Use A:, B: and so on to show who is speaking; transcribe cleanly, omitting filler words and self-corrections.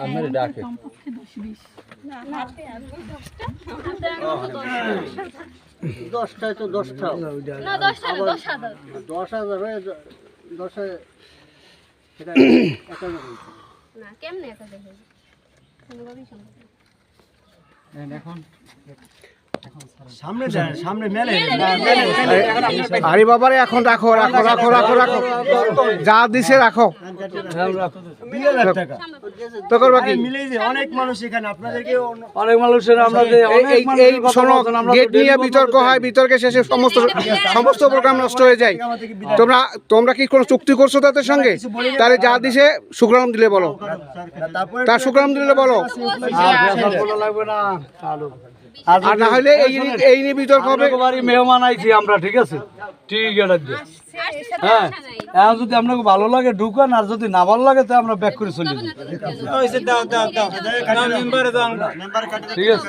A: আপনারে ডাকে
B: দশটায় তো 10টা
C: না 10,000
B: 10,000 হয়ে 10-এ সেটা 1,000
C: না কেমনে এটা দেখেন কোনোভাবেই সম্ভব না
B: এখন
D: সামনে যায় সামনে মেলে
E: আরে বাবারে এখন রাখো রাখো রাখো রাখো রাখো যা দিছে রাখো
D: 2,000 টাকা
E: তো করবা কি
D: মিলেই যে অনেক মানুষ এখানে আপনাদেরকে
A: অনেক মানুষের আমরা যে
E: এই এই শোনো গেট নিয়ে বিতর্ক হয় বিতর্কে শেষে সমস্ত প্রোগ্রাম নষ্ট হয়ে যায় তোমরা কি কোনো চুক্তি করছো তাদের সঙ্গে তাহলে যা দিছে শুক্রাম দিলে বলো
D: তারপরে
E: তার শুক্রাম দিলে বলো
A: লাগবে না
E: আর না হলে এই নিয়ে বিতর্ক হবে
A: বাড়ি মেহমান আইছি আমরা ঠিক আছে ঠিক এটা দিয়ে হ্যাঁ এখন যদি আপনাকে ভালো লাগে ঢুকান আর যদি না ভালো লাগে তো আমরা ব্যাক করে চলে যাই ঠিক আছে